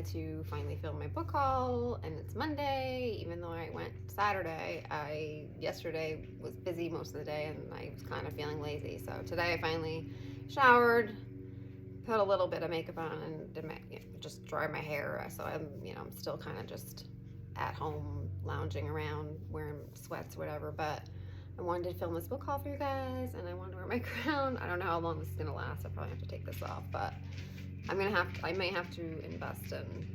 wanted to finally film my book haul, and it's Monday, even though I went Saturday. Yesterday was busy most of the day, and I was kind of feeling lazy. So today I finally showered, put a little bit of makeup on, and just dry my hair. So I'm still kind of just at home lounging around wearing sweats, whatever. But I wanted to film this book haul for you guys, and I wanted to wear my crown. I don't know how long this is gonna last. I probably have to take this off, but I may have to invest in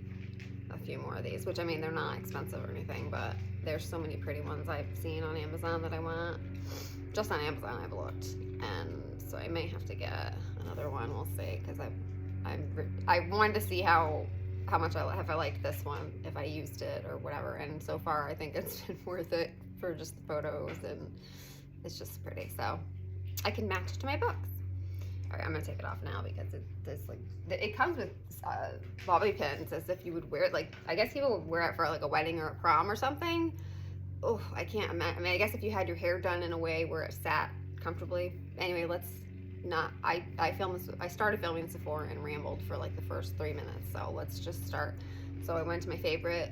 a few more of these, which, I mean, they're not expensive or anything, but there's so many pretty ones I've seen on Amazon that I want. Just on Amazon I've looked, and so I may have to get another one. We'll see, because I wanted to see how much I liked this one, if I used it or whatever, and so far I think it's been worth it for just the photos, and it's just pretty, so I can match it to my books. All right, I'm gonna take it off now because it comes with bobby pins, as if you would wear it, like, I guess people would wear it for like a wedding or a prom or something. Oh, I can't imagine. I mean, I guess if you had your hair done in a way where it sat comfortably. Anyway, let's not. I started filming this before and rambled for like the first 3 minutes, so let's just start. So I went to my favorite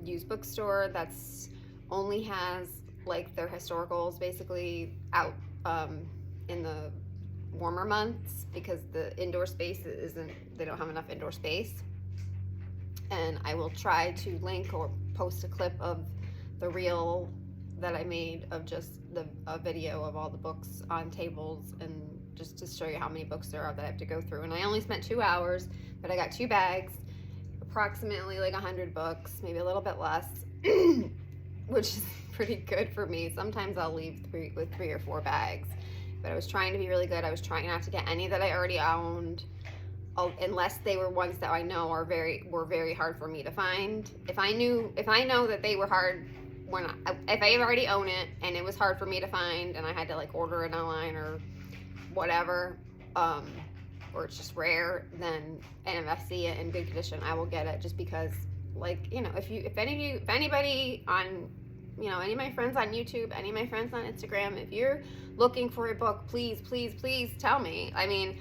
used bookstore that's only has like their historicals basically out in the warmer months, because the indoor space they don't have enough indoor space. And I will try to link or post a clip of the reel that I made of just a video of all the books on tables, and just to show you how many books there are that I have to go through. And I only spent 2 hours, but I got 2 bags, approximately like 100 books, maybe a little bit less, which is pretty good for me. Sometimes I'll leave with 3 or 4 bags, but I was trying to be really good. I was trying not to get any that I already owned, unless they were ones that I know were very hard for me to find. If I know that they were hard, if I already own it and it was hard for me to find, and I had to like order it online or whatever, or it's just rare, then, and if I see it in good condition, I will get it, just because, like, if anybody on, any of my friends on YouTube, any of my friends on Instagram, if you're looking for a book, please tell me. I mean,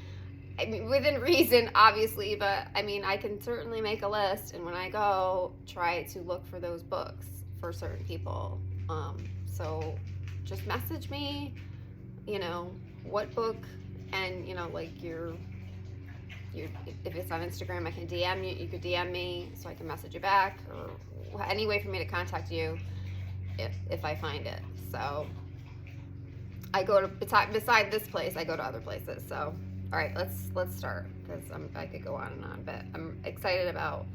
within reason, obviously, but I mean, I can certainly make a list, and when I go, try to look for those books for certain people. So just message me, what book, and like your if it's on Instagram, I can DM you. You could DM me so I can message you back, or any way for me to contact you if I find it. So I go to, beside this place, I go to other places. So all right, let's start, because I could go on and on, but I'm excited about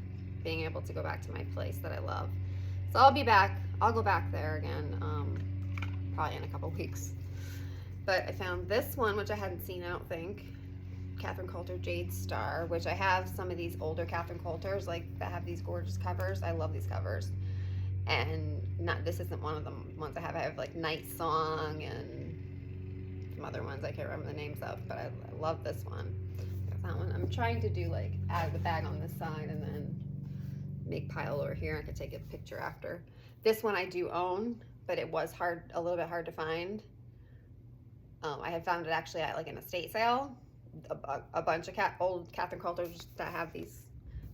being able to go back to my place that I love. So I'll be back. I'll go back there again, probably in a couple weeks. But I found this one, which I hadn't seen, I don't think. Catherine Coulter Jade Star, which I have some of these older Catherine Coulters, like, that have these gorgeous covers. I love these covers. And this isn't one of the ones I have. I have like Night Song and some other ones I can't remember the names of, but I love this one. That one. I'm trying to do, like, add the bag on this side and then make pile over here. I could take a picture after. This one I do own, but it was a little bit hard to find. I had found it actually at like an estate sale. A bunch of old Catherine Coulters that have these.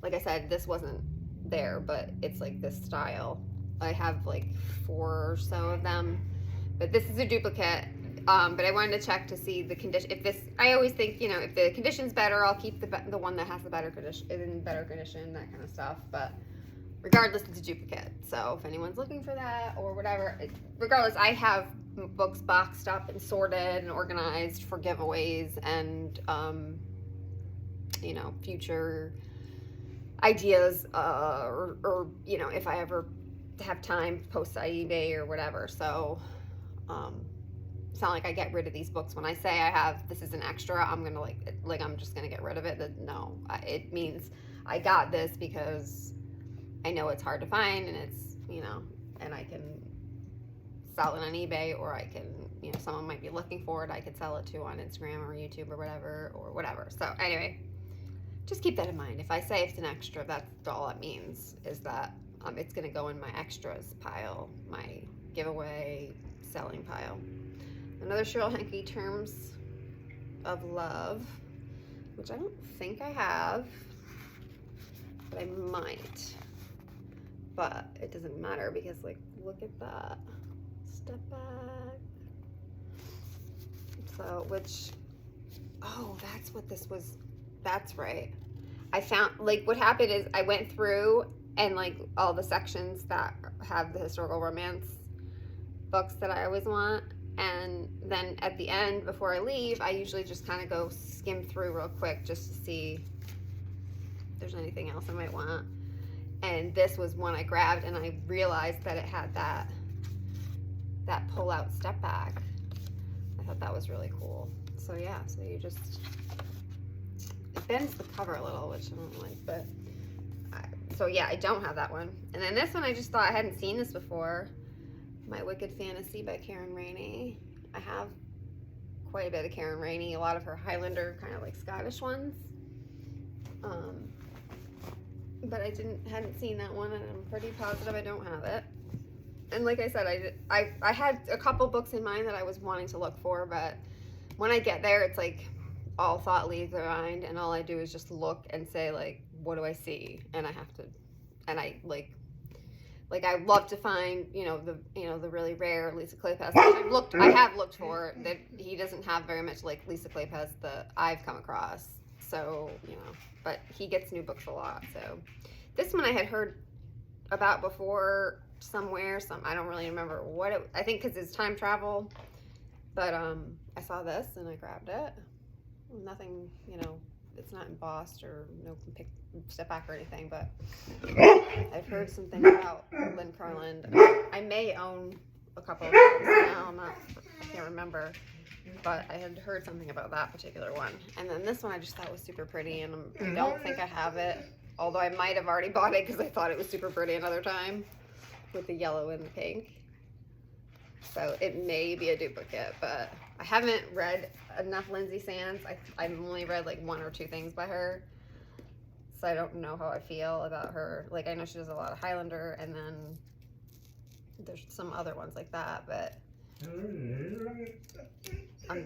Like I said, this wasn't there, but it's like this style. I have like 4 or so of them, but this is a duplicate. But I wanted to check to see the condition. I always think, if the condition's better, I'll keep the one that has the better condition, that kind of stuff. But regardless, it's a duplicate. So if anyone's looking for that or whatever, regardless, I have books boxed up and sorted and organized for giveaways and, future ideas, or if I ever have time, post on eBay or whatever. So, it's not like I get rid of these books when I say this is an extra. I'm gonna I'm just gonna get rid of it. No, it means I got this because I know it's hard to find, and it's and I can sell it on eBay, or I can someone might be looking for it. I could sell it to on Instagram or YouTube or whatever. So anyway, just keep that in mind. If I say it's an extra, that's all it means, is that it's gonna go in my extras pile, my giveaway selling pile. Another Cheryl Henke, Terms of Love, which I don't think I have, but I might, but it doesn't matter because, like, look at that. Step back. So, which, oh, that's what this was. That's right. I found, like, what happened is I went through and, like, all the sections that have the historical romance books that I always want. And then at the end, before I leave, I usually just kind of go skim through real quick just to see if there's anything else I might want. And this was one I grabbed, and I realized that it had that pull-out step back. I thought that was really cool. So yeah, so you just, it bends the cover a little, which I don't like, but so yeah, I don't have that one. And then this one, I just thought I hadn't seen this before. My Wicked Fantasy by Karen Rainey. I have quite a bit of Karen Rainey, a lot of her Highlander, kind of like Scottish ones. But I hadn't seen that one, and I'm pretty positive I don't have it. And like I said, I had a couple books in mind that I was wanting to look for, but when I get there, it's like all thought leaves behind, and all I do is just look and say, like, what do I see? And I have to, and I like I love to find, the really rare Lisa Kleypas. I have looked for that. He doesn't have very much like Lisa Kleypas that I've come across. So, but he gets new books a lot. So this one I had heard about before somewhere. I don't really remember what I think because it's time travel. But I saw this and I grabbed it. Nothing, it's not embossed or no step back or anything, but I've heard some things about Lynn Carland. I may own a couple of those now. I can't remember, but I had heard something about that particular one. And then this one I just thought was super pretty, and I don't think I have it, although I might have already bought it because I thought it was super pretty another time with the yellow and the pink. So it may be a duplicate, but I haven't read enough Lindsay Sands. I've only read like one or two things by her, so I don't know how I feel about her. Like, I know she does a lot of Highlander, and then there's some other ones like that, but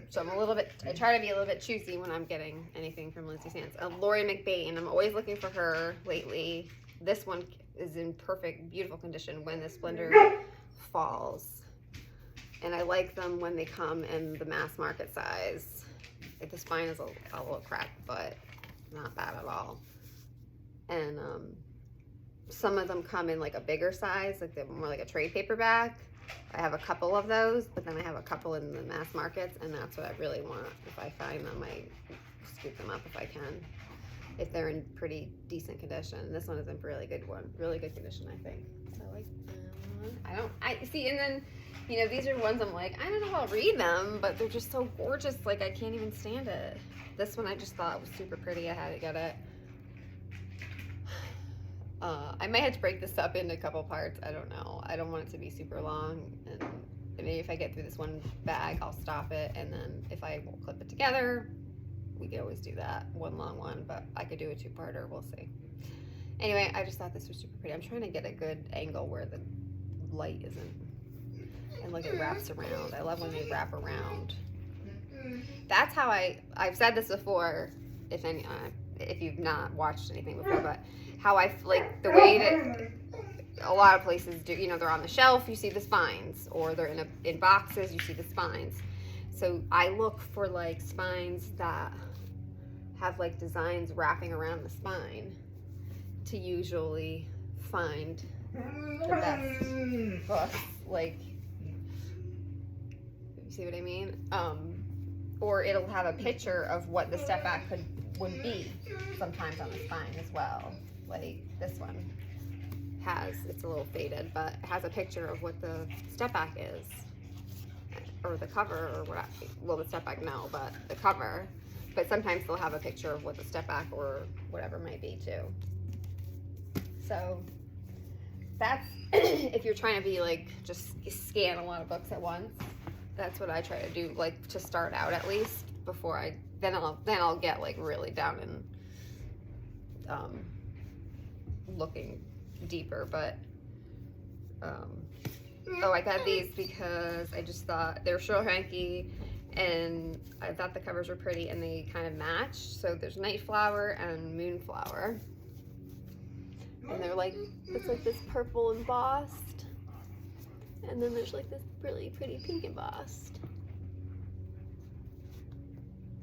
so I'm a little bit, I try to be a little bit choosy when I'm getting anything from Lindsay Sands. Lori McBain, I'm always looking for her lately. This one is in perfect, beautiful condition when the splendor falls. And I like them when they come in the mass market size. Like, the spine is a little cracked, but not bad at all. And some of them come in like a bigger size, like they're more like a trade paperback. I have a couple of those, but then I have a couple in the mass markets, and that's what I really want. If I find them, I scoop them up if I can, if they're in pretty decent condition. This one is in really good condition, I think. So I like that one. I see, and then, these are ones I'm like, I don't know if I'll read them, but they're just so gorgeous, like I can't even stand it. This one I just thought was super pretty. I had to get it. I might have to break this up into a couple parts. I don't know. I don't want it to be super long, and maybe if I get through this one bag, I'll stop it, and then if I will clip it together, we could always do that, one long one, but I could do a two-parter. We'll see. Anyway, I just thought this was super pretty. I'm trying to get a good angle where the light isn't. And look, it wraps around. I love when they wrap around. That's how I've said this before, if you've not watched anything before, but how I like the way that a lot of places do, they're on the shelf, you see the spines, or they're in boxes, you see the spines. So I look for like spines that have like designs wrapping around the spine to usually find the best books. Like, you see what I mean? Or it'll have a picture of what the step back would be sometimes on the spine as well. Like this one it's a little faded, but it has a picture of what the step back is, or the cover, or what. Well, the step back no, but the cover. But sometimes they'll have a picture of what the step back or whatever might be too. So that's if you're trying to be like just scan a lot of books at once. That's what I try to do, like to start out at least before then I'll get like really down and looking deeper. But I got these because I just thought they were so hanky, and I thought the covers were pretty and they kind of matched. So there's Nightflower and Moonflower. And they're like, it's like this purple embossed. And then there's like this really pretty pink embossed.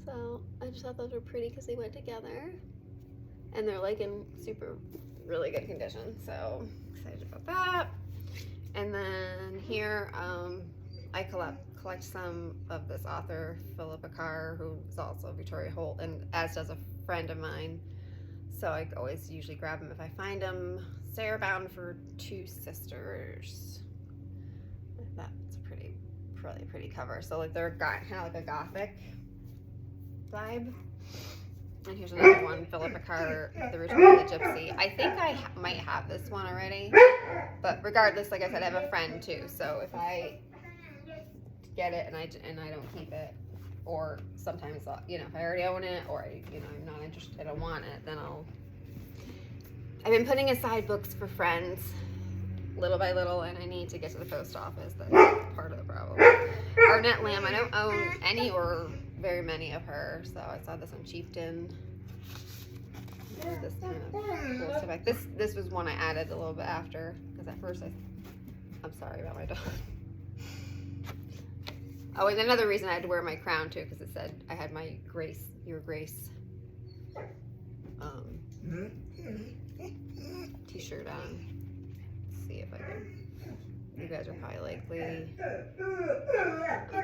So I just thought those were pretty because they went together. And they're like in really good condition. So excited about that. And then here, I collect some of this author, Philippa Carr, who is also Victoria Holt, and as does a friend of mine. So I always usually grab them if I find them. Sarah Bound for Two Sisters. That's a really pretty cover. So like they're kind of like a gothic vibe. And here's another one, Philippa Carr, The Return of the Gypsy. I think I might have this one already, but regardless, like I said, I have a friend too. So if I get it and I don't keep it, or sometimes I'll, if I already own it, or I'm not interested, I don't want it, then I've been putting aside books for friends little by little, and I need to get to the post office. That's part of the problem. Arnett Lamb, I don't own any or very many of her, so I saw this on Chieftain. This kind of cool stuff. This was one I added a little bit after, because at first I'm sorry about my dog. Oh, and another reason I had to wear my crown too, because it said I had my Your Grace t-shirt on. Let's see if I can. You guys are probably likely. I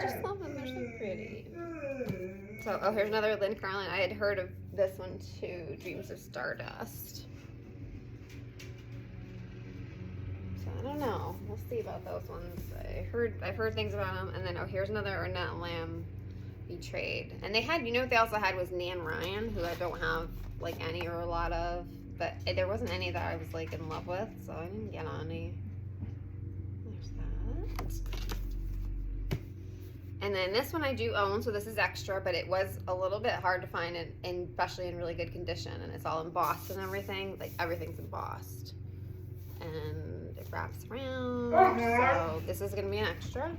just love them, they're so pretty. So, oh, here's another Lynn Carlin. I had heard of this one too, Dreams of Stardust. So I don't know. We'll see about those ones. I've heard things about them. And then, oh, here's another Arnett Lamb, Betrayed. And they had, what they also had was Nan Ryan, who I don't have like any or a lot of. But there wasn't any that I was like in love with, so I didn't get on any. There's that. And then this one I do own, so this is extra, but it was a little bit hard to find, and especially in really good condition. And it's all embossed and everything. Like everything's embossed, and it wraps around. So this is gonna be an extra.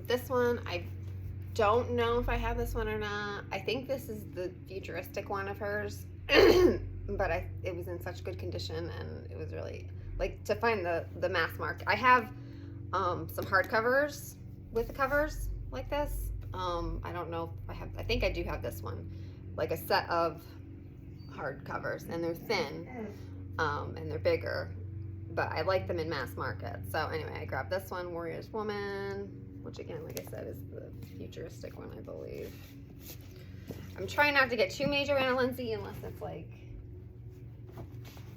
This one, I don't know if I have this one or not. I think this is the futuristic one of hers, but it was in such good condition, and it was really, like, to find the mass market. I have some hardcovers with the covers like this. I don't know if I think I do have this one, like a set of hardcovers, and they're thin, and they're bigger, but I like them in mass market. So anyway, I grabbed this one, Warrior's Woman, which again, like I said, is the futuristic one, I believe. I'm trying not to get too major Anna Lindsay unless it's like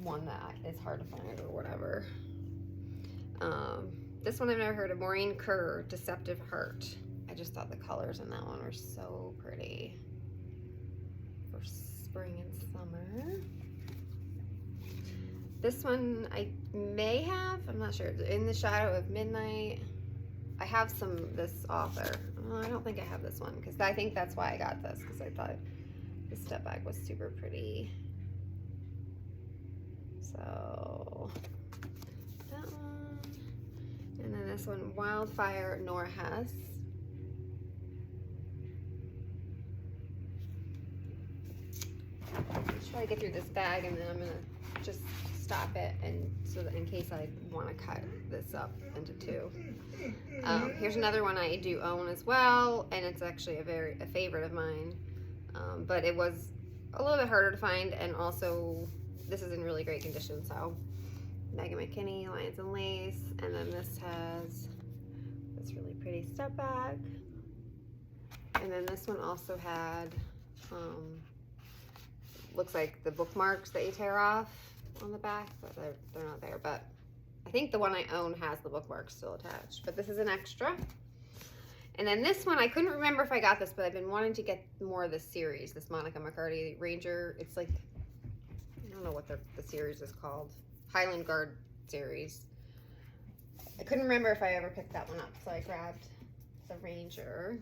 one that is hard to find or whatever. This one I've never heard of, Maureen Kerr, Deceptive Heart. I just thought the colors in that one were so pretty for spring and summer. This one I may have, I'm not sure, In the Shadow of Midnight. I have this author. I don't think I have this one, because I think that's why I got this, because I thought the step bag was super pretty. So that one. And then this one, Wildfire, Nora Hess. Let's try to get through this bag, and then I'm gonna just stop it, and so that in case I want to cut this up into two. Here's another one I do own as well, and it's actually a favorite of mine, but it was a little bit harder to find, and also this is in really great condition. So Megan McKinney, Lions and Lace, and then this has this really pretty step bag, and then this one also had looks like the bookmarks that you tear off on the back, but they're not there. But I think the one I own has the bookmarks still attached, but this is an extra. And then this one, I couldn't remember if I got this, but I've been wanting to get more of this series, this Monica McCarty Ranger. It's like, I don't know what the series is called, Highland Guard series. I couldn't remember if I ever picked that one up, so I grabbed the Ranger.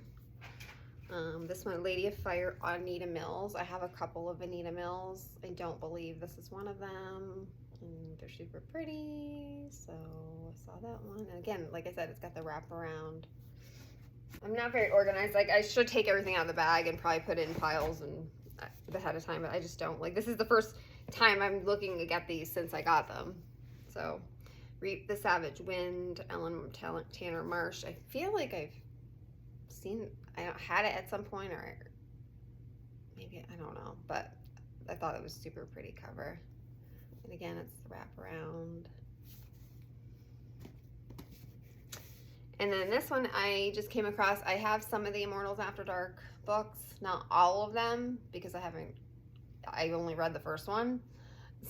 This one, Lady of Fire, Anita Mills. I have a couple of Anita Mills. I don't believe this is one of them. And they're super pretty, so I saw that one. And again, like I said, it's got the wraparound. I'm not very organized. Like, I should take everything out of the bag and probably put it in piles and ahead of time, but I just don't. Like, this is the first time I'm looking to get these since I got them. So, Reap the Savage Wind, Ellen Tanner Marsh. I feel like I've seen, I had it at some point, or maybe, I don't know, but I thought it was super pretty cover. And again, it's the wraparound. And then this one I just came across. I have some of the Immortals After Dark books, not all of them, because I only read the first one.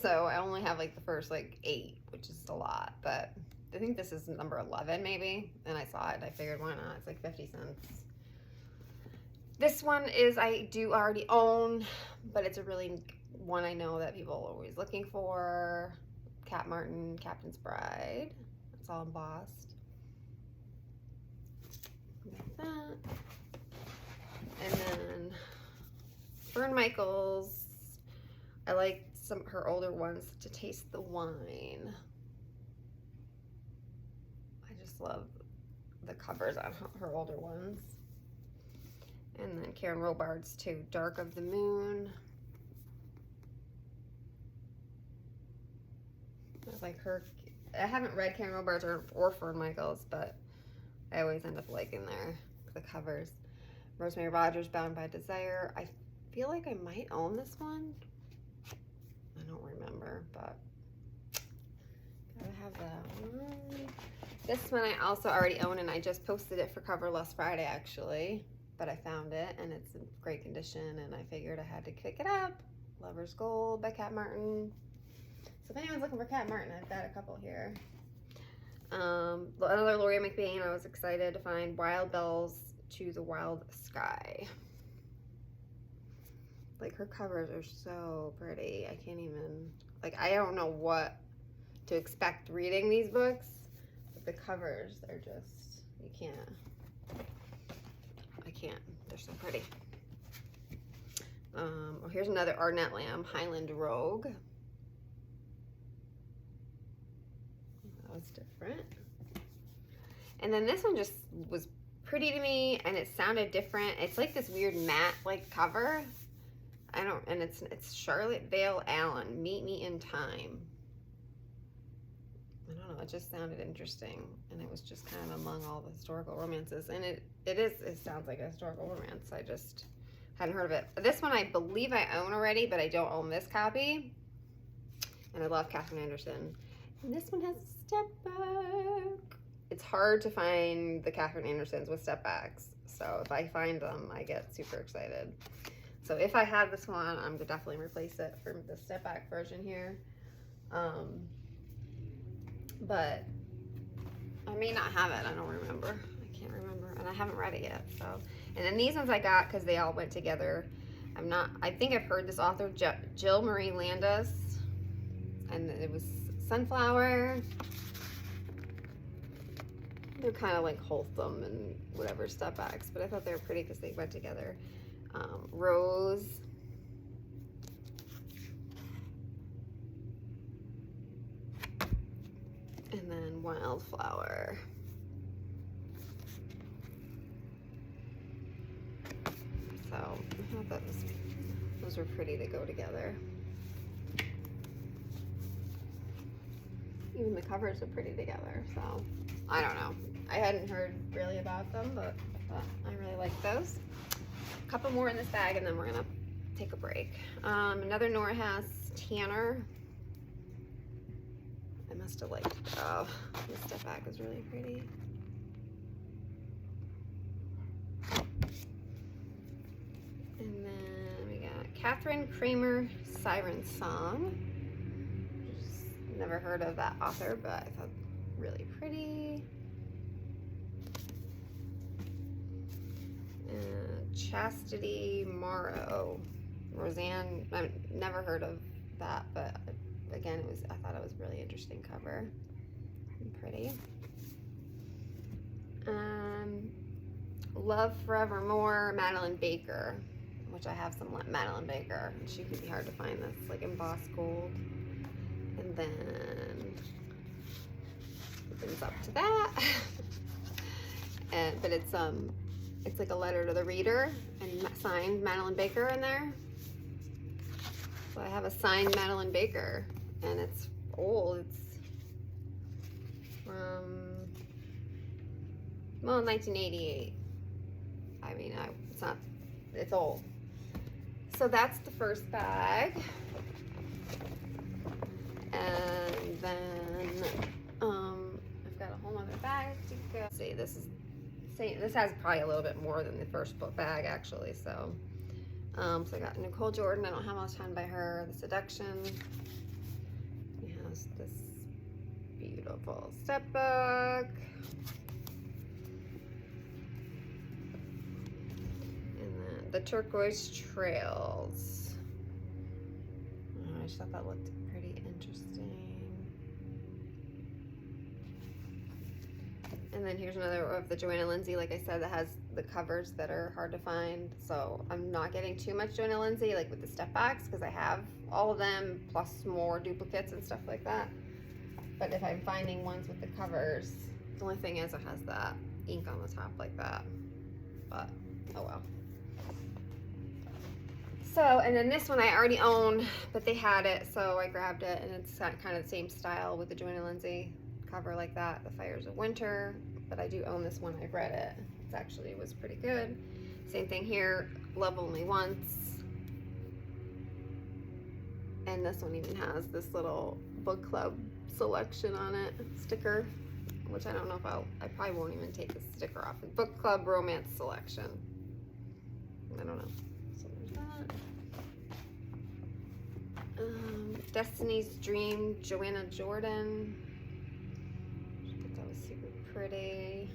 So I only have like the first like 8, which is a lot, but I think this is number 11 maybe. And I saw it and I figured, why not? It's like 50 cents. This one is, I do already own, but it's a really one I know that people are always looking for. Cat Martin, Captain's Bride. It's all embossed. Like that. And then Fern Michaels. I like her older ones, To Taste the Wine. I just love the covers on her older ones. And then Karen Robards too, Dark of the Moon. I like her. I haven't read Karen Robards or Fern Michaels, but I always end up liking the covers. Rosemary Rogers, Bound by Desire. I feel like I might own this one. I don't remember, but gotta have that one. This one I also already own, and I just posted it for Cover last Friday actually, but I found it and it's in great condition, and I figured I had to pick it up. Lover's Gold by Cat Martin. So if anyone's looking for Cat Martin, I've got a couple here. Another Laurie McBain. I was excited to find Wild Bells to the Wild Sky. Like, her covers are so pretty. I can't even, like, I don't know what to expect reading these books, but the covers are just, you can't, I can't, they're so pretty. Oh, here's another Arnett Lamb, Highland Rogue. That was different. And then this one just was pretty to me, and it sounded different. It's like this weird matte like cover. And it's Charlotte Vale Allen, Meet Me in Time. I don't know, it just sounded interesting, and it was just kind of among all the historical romances, and it sounds like a historical romance. I just hadn't heard of it. This one I believe I own already, but I don't own this copy, and I love Catherine Anderson. And this one has a step back. It's hard to find the Catherine Andersons with step backs, so if I find them, I get super excited. So if I had this one, I'm gonna definitely replace it for the step back version here. But I may not have it. I don't remember. I can't remember, and I haven't read it yet. So, and then these ones I got because they all went together. I think I've heard this author, Jill Marie Landis, and it was Sunflower. They're kind of like Wholesome and whatever step backs, but I thought they were pretty because they went together. Rose. And then Wildflower. So I thought those were pretty to go together. Even the covers are pretty together, so I don't know. I hadn't heard really about them, but I really like those. A couple more in this bag, and then we're gonna take a break. Another Nora Hass Tanner. I must have liked, oh, this step back is really pretty. And then we got Catherine Kramer, Siren Song. Just never heard of that author, but I thought really pretty. Chastity Morrow, Roseanne. I've never heard of that, but again, I thought it was a really interesting cover and pretty. Love Forevermore, Madeline Baker, which I have some Madeline Baker. She could be hard to find. That's like embossed gold. And then opens up to that. But it's it's like a letter to the reader and signed Madeline Baker in there. So I have a signed Madeline Baker, and it's old. It's from, well, 1988. I mean, it's old. So that's the first bag. And then I've got a whole other bag to go. Let's see, this has probably a little bit more than the first book bag actually. So I got Nicole Jordan. I don't have much time by her. The Seduction. It has this beautiful step book. And then the Turquoise Trails. Oh, I just thought that looked pretty interesting. And then here's another of the Joanna Lindsay, like I said, that has the covers that are hard to find. So I'm not getting too much Joanna Lindsay, like with the step backs, because I have all of them, plus more duplicates and stuff like that. But if I'm finding ones with the covers, the only thing is it has that ink on the top like that. But, oh well. So, and then this one I already own, but they had it, so I grabbed it, and it's got kind of the same style with the Joanna Lindsay cover like that, The Fires of Winter. But I do own this one. I've read it. It was pretty good. Same thing here, Love Only Once. And this one even has this little book club selection on it, sticker, which I don't know if I probably won't even take the sticker off. Book club romance selection. I don't know. So there's that. Destiny's Dream, Joanna Jordan. I thought that was super pretty.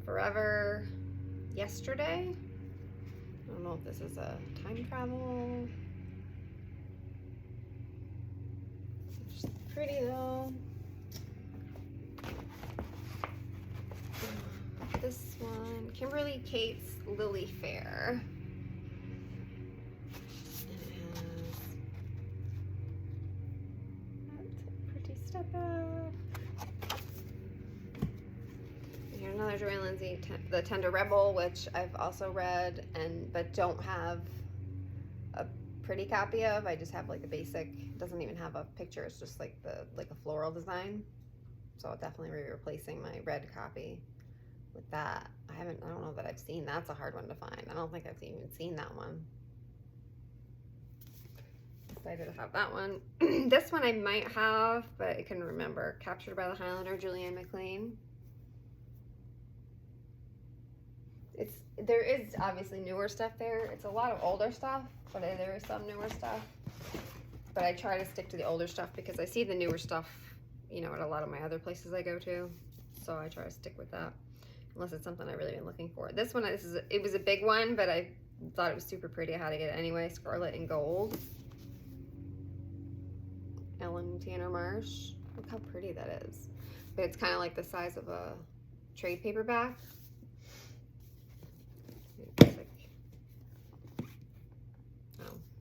Forever Yesterday. I don't know if this is a time travel. It's pretty though. This one, Kimberly Kate's Lily Fair. Step back. Here's another Joanna Lindsay, The Tender Rebel, which I've also read but don't have a pretty copy of. I just have like the basic. It doesn't even have a picture. It's just like a floral design. So I'll definitely be replacing my red copy with that. I don't know that I've seen. That's a hard one to find. I don't think I've even seen that one. Excited to have that one. This one I might have, but I couldn't remember. Captured by the Highlander, Julianne McLean. There is obviously newer stuff there. It's a lot of older stuff, but there is some newer stuff. But I try to stick to the older stuff because I see the newer stuff, you know, at a lot of my other places I go to. So I try to stick with that, unless it's something I've really been looking for. This one, it was a big one, but I thought it was super pretty. I had to get it anyway. Scarlet and Gold. Ellen Tanner Marsh. Look how pretty that is. But it's kind of like the size of a trade paperback.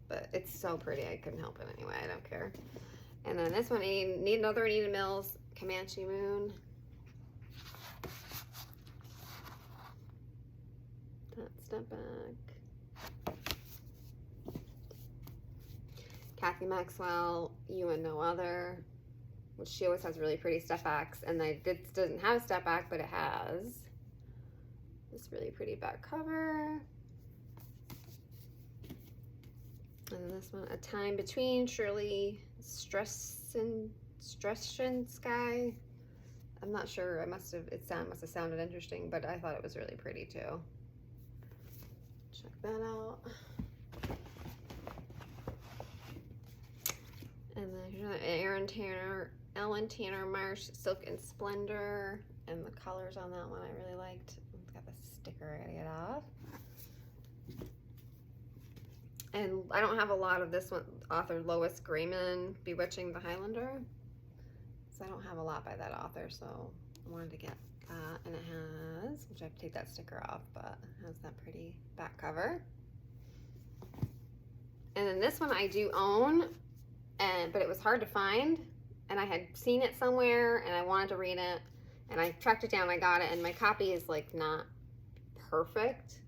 But it's so pretty. I couldn't help it anyway. I don't care. And then this one, need another Anita Mills, Comanche Moon. That step back. Kathy Maxwell, You and No Other, which she always has really pretty step backs. And this doesn't have a step back, but it has this really pretty back cover. And then this one, A Time Between, Shirley Stressinsky. I'm not sure. It must have sounded interesting, but I thought it was really pretty too. Check that out. And then here's Ellen Tanner Marsh, Silk and Splendor, and the colors on that one I really liked. It's got the sticker I gotta get off. And I don't have a lot of this one, author Lois Grayman, Bewitching the Highlander. So I don't have a lot by that author, so I wanted to get that. And it has, which I have to take that sticker off, but it has that pretty back cover. And then this one I do own, but it was hard to find. And I had seen it somewhere, and I wanted to read it. And I tracked it down, I got it, and my copy is like not perfect.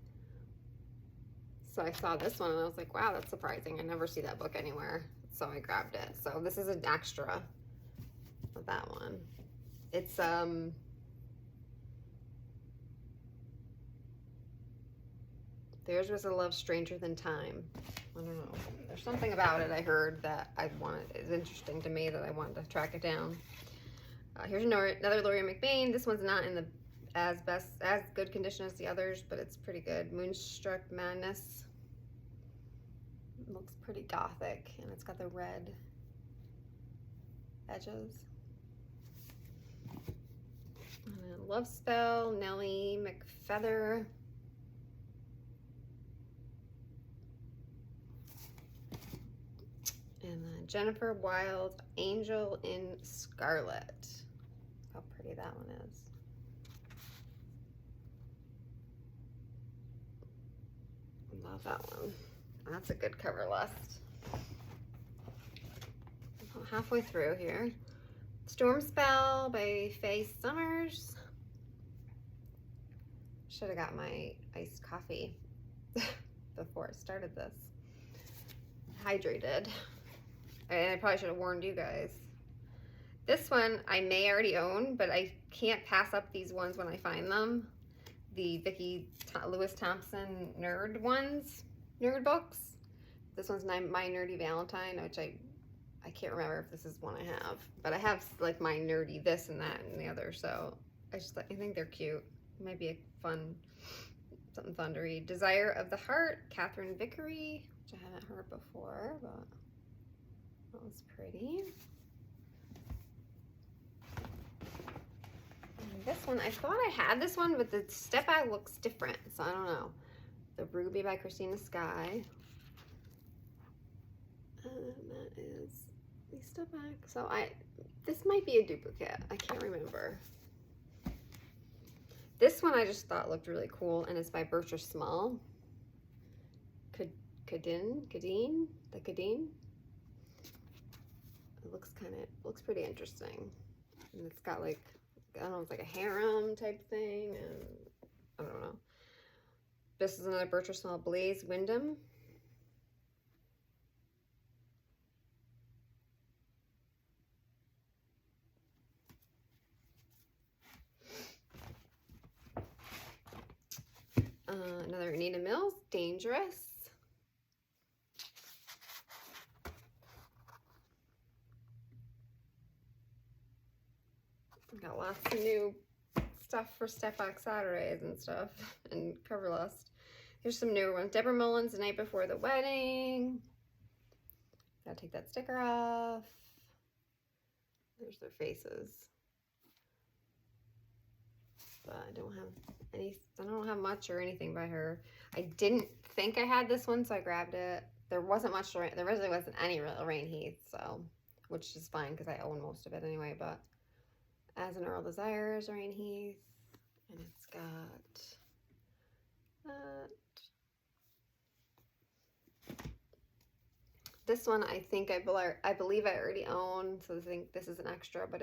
So I saw this one and I was like, wow, that's surprising. I never see that book anywhere. So I grabbed it. So this is an extra of that one. It's Theirs Was a Love Stranger Than Time. I don't know. There's something about it I heard that is interesting to me that I wanted to track it down. Here's another Laurie McBain. This one's not in the as good condition as the others, but it's pretty good. Moonstruck Madness. It looks pretty gothic, and it's got the red edges. And then Love Spell, Nellie McFeather. And then Jennifer Wilde, Angel in Scarlet. How pretty that one is. Love that one. That's a good cover list. Halfway through here. Storm Spell by Faye Summers. Should have got my iced coffee before I started this. Hydrated. And I probably should have warned you guys. This one I may already own, but I can't pass up these ones when I find them. The Vicki Lewis Thompson nerd ones, nerd books. This one's My Nerdy Valentine, which I can't remember if this is one I have. But I have like my nerdy this and that and the other, so I think they're cute. It might be a fun, something fun to read. Desire of the Heart, Catherine Vickery, which I haven't heard before, but that was pretty. And this one, I thought I had this one, but the step back looks different, so I don't know. The Ruby by Christina Sky. And that is the step back. So this might be a duplicate. I can't remember. This one I just thought looked really cool, and it's by Bertha Small. Cadine. It looks pretty interesting. And it's got like, I don't know, it's like a harem type thing, and I don't know. This is another Bertha Small, Blaze Wyndham. Another Anita Mills, Dangerous. Got lots of new stuff for Step Back Saturdays and stuff, and cover list. Here's some newer ones. Deborah Mullins, The Night Before the Wedding. Gotta take that sticker off. There's their faces. But I don't have much or anything by her. I didn't think I had this one, so I grabbed it. There wasn't much, there really wasn't any Lorraine Heath, so, which is fine because I own most of it anyway, but As an Earl Desires, Lorraine Heath, and it's got that. This one I believe I already own, so I think this is an extra, but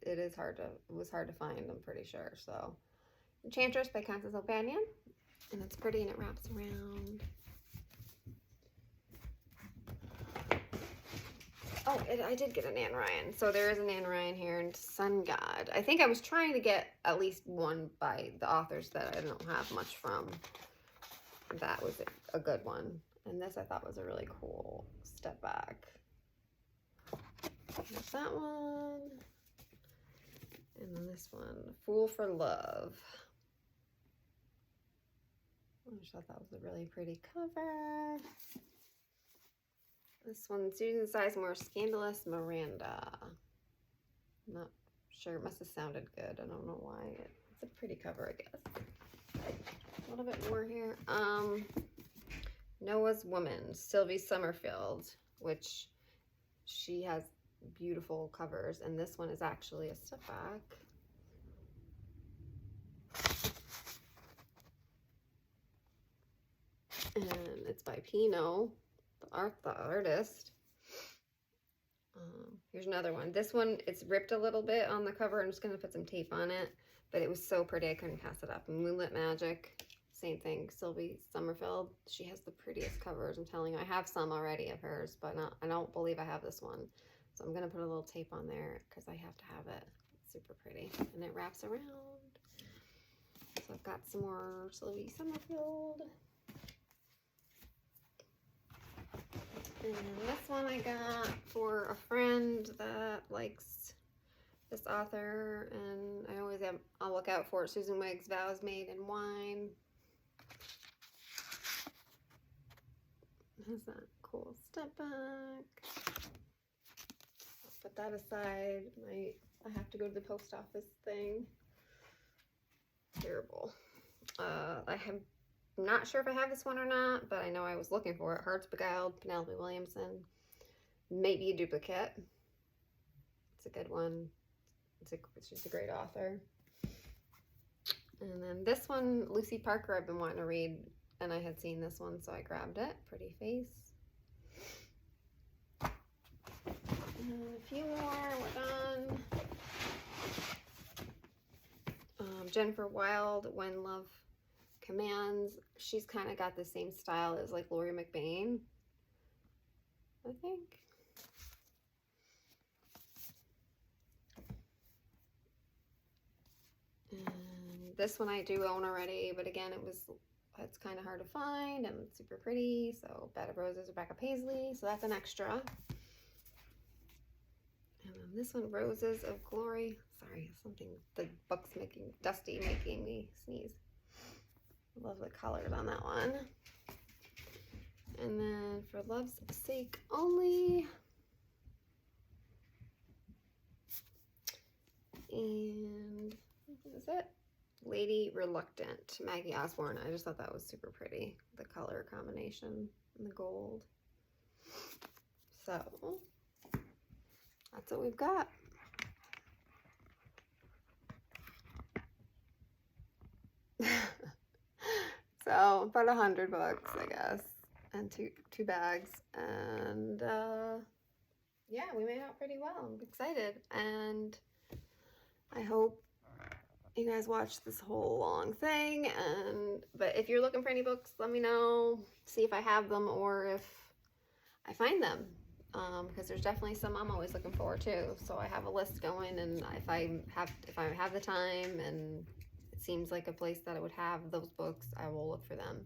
it was hard to find, I'm pretty sure. So Enchantress by Constance O'Banion, and it's pretty and it wraps around. Oh, I did get an Anne Ryan. So there is an Anne Ryan here, and Sun God. I think I was trying to get at least one by the authors that I don't have much from. That was a good one. And this I thought was a really cool step back. There's that one. And then this one, Fool for Love. I just thought that was a really pretty cover. This one, Susan Sizemore, Scandalous Miranda. I'm not sure, it must have sounded good. I don't know why. It's a pretty cover, I guess. A little bit more here. Noah's Woman, Sylvie Summerfield, which she has beautiful covers, and this one is actually a step back. And it's by Pino, the artist. Here's another one. This one, it's ripped a little bit on the cover. I'm just going to put some tape on it. But it was so pretty, I couldn't pass it up. Moonlit Magic, same thing. Sylvie Summerfield. She has the prettiest covers, I'm telling you. I have some already of hers, but I don't believe I have this one. So I'm going to put a little tape on there because I have to have it. It's super pretty. And it wraps around. So I've got some more Sylvie Summerfield. And this one I got for a friend that likes this author, and I always have, I'll look out for it. Susan Wiggs, Vows Made in Wine. Has that cool step back. I'll put that aside. I have to go to the post office thing. Terrible. I'm not sure if I have this one or not, but I know I was looking for it. Hearts Beguiled, Penelope Williamson. Maybe a duplicate. It's a good one. She's a great author. And then this one, Lucy Parker, I've been wanting to read, and I had seen this one, so I grabbed it. Pretty Face. And a few more, we're done. Jennifer Wilde, When Love Commands. She's kind of got the same style as like Laurie McBain, I think. And this one I do own already, but again, it's kind of hard to find and it's super pretty. So Bed of Roses, Rebecca Paisley. So that's an extra. And then this one, Roses of Glory. Sorry, something, the book's dusty, making me sneeze. I love the colors on that one. And then For Love's Sake Only. And this is it. Lady Reluctant, Maggie Osborne. I just thought that was super pretty. The color combination and the gold. So that's what we've got. So about 100 bucks, I guess, and two bags, and yeah, we made out pretty well. I'm excited, and I hope you guys watch this whole long thing. But if you're looking for any books, let me know. See if I have them or if I find them, because there's definitely some I'm always looking for too. So I have a list going, and if I have the time and it seems like a place that would have those books, I will look for them.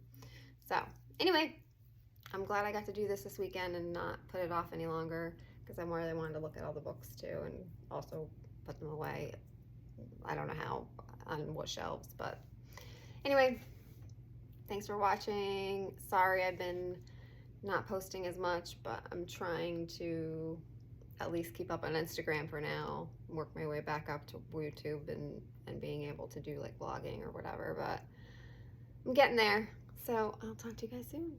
So anyway, I'm glad I got to do this weekend and not put it off any longer, because I really wanted to look at all the books too and also put them away. I don't know how, on what shelves, but anyway, thanks for watching. Sorry I've been not posting as much, but I'm trying to at least keep up on Instagram for now, work my way back up to YouTube and being able to do like vlogging or whatever, but I'm getting there. So I'll talk to you guys soon.